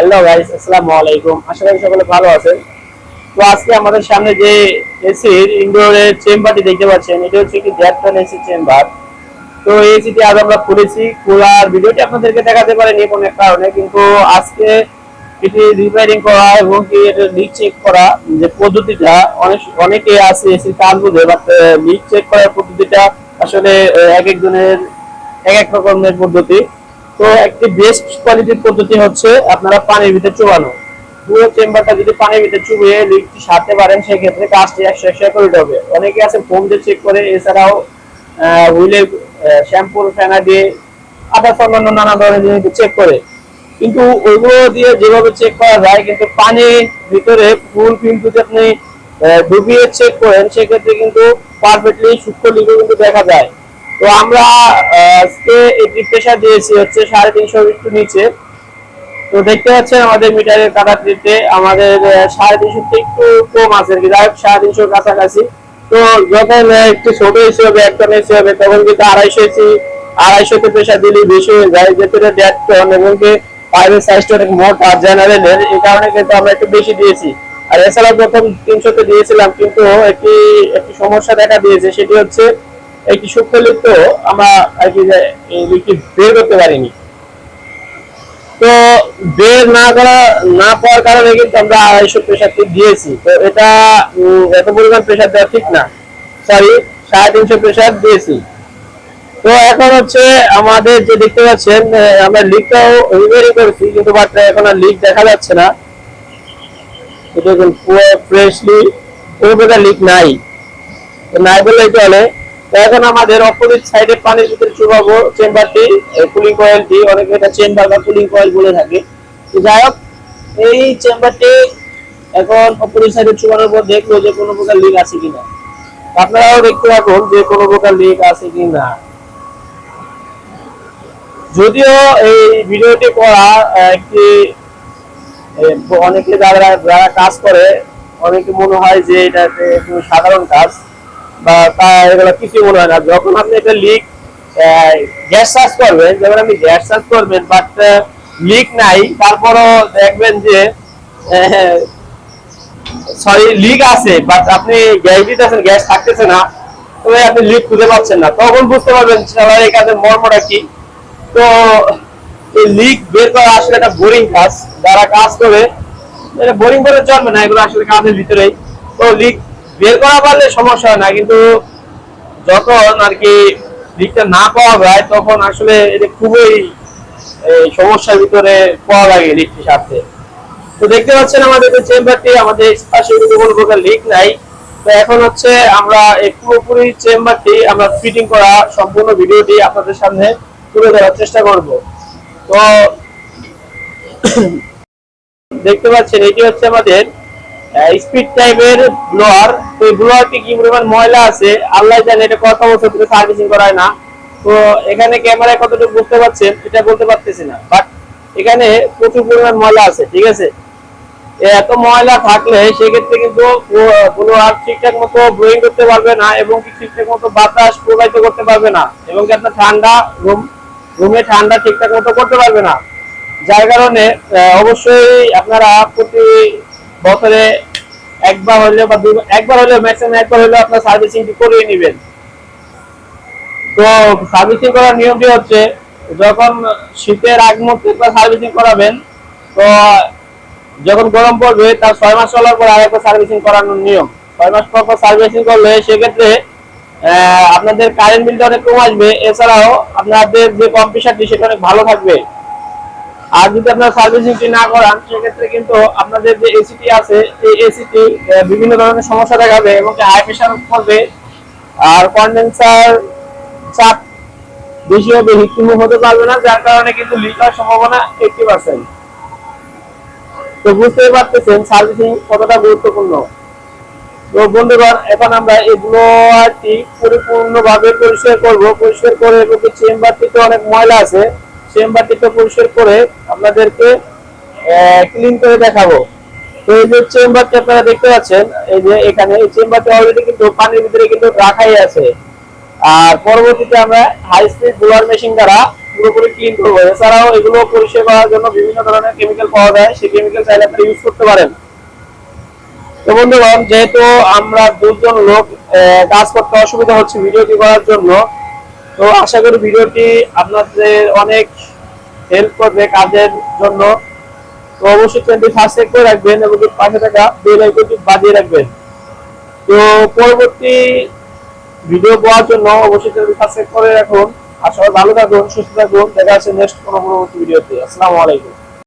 Hello guys, আসসালামু আলাইকুম। আশা করি সকলে ভালো আছেন। তো আজকে আমাদের সামনে যে এসির ইনডোরের চেম্বারটি দেখতে পাচ্ছেন, এটা হচ্ছে কি জ্যাকটন এসি চেম্বার। তো এই এসিটি আজ আমরা খুলেছি, খোলার ভিডিওটি আপনাদেরকে দেখাতে পারিনি কোনো এক কারণে, কিন্তু আজকে এটি রিপেয়ারিং করা এবং কি এটা লিক চেক করা যে পদ্ধতিটা অনেকে আছে এসির কাজ বুঝে, বাট লিক চেক করার পদ্ধতিটা আসলে এক একজনের এক এক রকমের পদ্ধতি। তো একটি বেস্ট কোয়ালিটির পদ্ধতি হচ্ছে আপনারা পানির ভিতরে চুবানো। পুরো চেম্বারটা যদি পানির ভিতরে চুবিয়ে লিকটি সারতে পারেন, সেক্ষেত্রে কাজটি 100 করে হবে। অনেকে আছে ফোম দিয়ে চেক করে, এছাড়াও হুইলে শ্যাম্পুর ফেনা দিয়ে আদার্স অন্যান্য নানা ধরনের জিনিস চেক করে, কিন্তু ওইগুলো দিয়ে যেভাবে চেক করা যায়, কিন্তু পানির ভিতরে ফুল ফিল যদি আপনি ডুবিয়ে চেক করেন, সেক্ষেত্রে কিন্তু পারফেক্টলি সূক্ষ্ম লিকও কিন্তু দেখা যায়। তো আমরা আজকে এটি প্রেসার দিয়েছি হচ্ছে 350 একটু নিচে। তো দেখতে পাচ্ছেন আমাদের মিটারের কাটাটিতে আমাদের 350 একটু কম আছে আর কি, যাই হোক 350 কাছাকাছি। তো যখন একটু ছোট এসি হবে, 1 টন এসি হবে, তখন কিন্তু 250তে প্রেসার দিলে বেশি হয়ে যায়, যেহেতু 1.5 টন এবং কি পাইপের সাইজটা অনেক মোটা জেনারেলের, এই কারণে কিন্তু আমরা একটু বেশি দিয়েছি। আর এছাড়া প্রথম 300তে দিয়েছিলাম, কিন্তু একটি একটি সমস্যা দেখা দিয়েছে, সেটি হচ্ছে একটি সূক্ষ্ম লিক, তো আমরা আর কি এই লিকটি বের করতে পারিনি। তো বের না পাওয়ার কারণে কিন্তু আমরা 250 প্রেসার দিয়েছি। তো এটা এত পরিমাণ প্রেসার দেওয়া ঠিক না, সরি 350 প্রেসার দিয়েছি। তো এখন হচ্ছে আমাদের যে দেখতে পাচ্ছেন, আমরা লিকটাও রিপেয়ারিং করেছি, কিন্তু বাট এখন আর লিক দেখা যাচ্ছে না। এটা পুরো ফ্রেশলি কোনো প্রকার লিক নাই, নাই বললেই চলে। তো এখন আমাদের অপোজিট সাইডে পানির ভিতরে চুবাবো চেম্বারটি, কুলিং কয়েলটি, অনেকে এটা চেম্বার বা কুলিং কয়েল বলে থাকে। তো যাই হোক, এই চেম্বারটি এখন অপোজিট সাইডে চুবানোর পর দেখবো যে কোনো প্রকার লিক আছে কিনা। আপনারাও দেখতে থাকুন যে কোনো প্রকার লিক আছে কিনা। যদিও এই ভিডিওটি করা একটি অনেকে যারা যারা কাজ করে, অনেকে মনে হয় যে এটা একটু সাধারণ কাজ, বা এগুলো কিছু মনে হয় না। যখন আপনি একটা লিক গ্যাস সার্চ করবেন, যেমন আপনি গ্যাস সার্চ করবেন বাট লিক নাই, তারপরও দেখবেন যে সরি লিক আছে, বাট আপনি গ্যাস দিতেছেন, গ্যাস থাকতেছে না, তবে আপনি লিক খুঁজে পাচ্ছেন না, তখন বুঝতে পারবেন সবাই এই কাজের মর্মটা কি। তো এই লিক বের করা আসলে একটা বোরিং কাজ, যারা কাজ করে এটা বোরিং করে চলবে না, এগুলো আসলে কাজের ভিতরেই। তো লিক বের করা পারলে সমস্যা হয় না, কিন্তু যখন আর কি লিকটা না পাওয়া যায়, তখন আসলে এটা খুবই সমস্যার ভিতরে পাওয়া লাগে লিকটির সাথে। তো দেখতে পাচ্ছেন আমাদের যে চেম্বারটি, আমাদের পাশে কোনো প্রকার লিক নাই। তো এখন হচ্ছে আমরা এই পুরোপুরি চেম্বারটি আমরা ফিটিং করা সম্পূর্ণ ভিডিওটি আপনাদের সামনে তুলে ধরার চেষ্টা করব। তো দেখতে পাচ্ছেন এটি হচ্ছে আমাদের স্পিড টাইপের ব্লোয়ার। তো এই ব্লোয়ারটি কি পরিমাণ ময়লা আছে আল্লাহ জানে, এটা কত বছর ধরে সার্ভিসিং করায় না। তো এখানে ক্যামেরায় কতটুকু বুঝতে পারছেন এটা বলতে পারতেছি না, বাট এখানে প্রচুর পরিমাণ ময়লা আছে, ঠিক আছে। এত ময়লা থাকলে সেক্ষেত্রে কিন্তু ব্লোয়ার ঠিকঠাক মতো ব্লোয়িং করতে পারবে না, এবং ঠিকঠাক মতো বাতাস প্রবাহিত করতে পারবে না, এবং আপনার ঠান্ডা রুমে ঠান্ডা ঠিকঠাক মতো করতে পারবে না। যার কারণে অবশ্যই আপনারা প্রতি বছরে একবার হলে বা একবার হলে ম্যাক্সিমাম একবার হলে আপনার সার্ভিসিংটি করিয়ে নেবেন। তো সার্ভিসিং করার নিয়মটি হচ্ছে, যখন শীতের আগ মুহূর্তে একবার সার্ভিসিং করাবেন, তো যখন গরম পড়বে তার 6 মাস চলার পর আরেকবার সার্ভিসিং করানোর নিয়ম। 6 মাস পর সার্ভিসিং করলে সেক্ষেত্রে আপনাদের কারেন্ট বিলটা অনেক কম আসবে, এছাড়াও আপনাদের যে কম্প্রেসারটি সেটা অনেক ভালো থাকবে। আর যদি আপনারা সার্ভিসিংটি না করান, সেক্ষেত্রে কিন্তু আপনাদের যে এসিটি আছে, এই এসিটি বিভিন্ন ধরনের সমস্যা দেখাবে, এবং হাই প্রেশার করবে, আর কন্ডেন্সার চাপ বেশি হবে, হিট রিমুভ হতে পারবে না, যার কারণে কিন্তু লিক হওয়ার সম্ভাবনা 80%। তো বুঝতেই পারতেছেন সার্ভিসিং কতটা গুরুত্বপূর্ণ। তো বন্ধুগণ, এখন আমরা এই ব্লোয়ারটি পরিপূর্ণভাবে পরিষ্কার করব। পরিষ্কার করে চেম্বারটিতে অনেক ময়লা আছে, চেম্বারটিতে পরিষ্কার করে আপনাদেরকে ক্লিন করে দেখাবো। তো এই যে চেম্বারটি আপনারা দেখতে পাচ্ছেন, এই যে এখানে এই চেম্বারটি অলরেডি কিন্তু পানির ভিতরে কিন্তু রাখাই আছে। আর পরবর্তীতে আমরা হাই স্পিড ব্লোয়ার মেশিন দ্বারা পুরোপুরি ক্লিন করবো। এছাড়াও এগুলো পরিষ্কার করার জন্য বিভিন্ন ধরনের কেমিক্যাল পাওয়া যায়, সেই কেমিক্যাল চাইলে আপনারা ইউজ করতে পারেন। তো বন্ধুগণ, যেহেতু আমরা দুজন লোক কাজ করতে অসুবিধা হচ্ছে ভিডিওটি করার জন্য, তো আশা করি ভিডিওটি আপনাদের অনেক হেল্প করবে কাজের জন্য। তো অবশ্যই চ্যানেলটি সাবস্ক্রাইব করে রাখবেন এবং পাশে থাকা বেল আইকনটি বাজিয়ে রাখবেন। তো পরবর্তী ভিডিও পাওয়ার জন্য অবশ্যই চ্যানেলটি সাবস্ক্রাইব করে রাখুন। আর সবাই ভালো থাকুন, সুস্থ থাকুন। দেখা হচ্ছে নেক্সট কোনো পরবর্তী ভিডিওতে। আসসালামু আলাইকুম।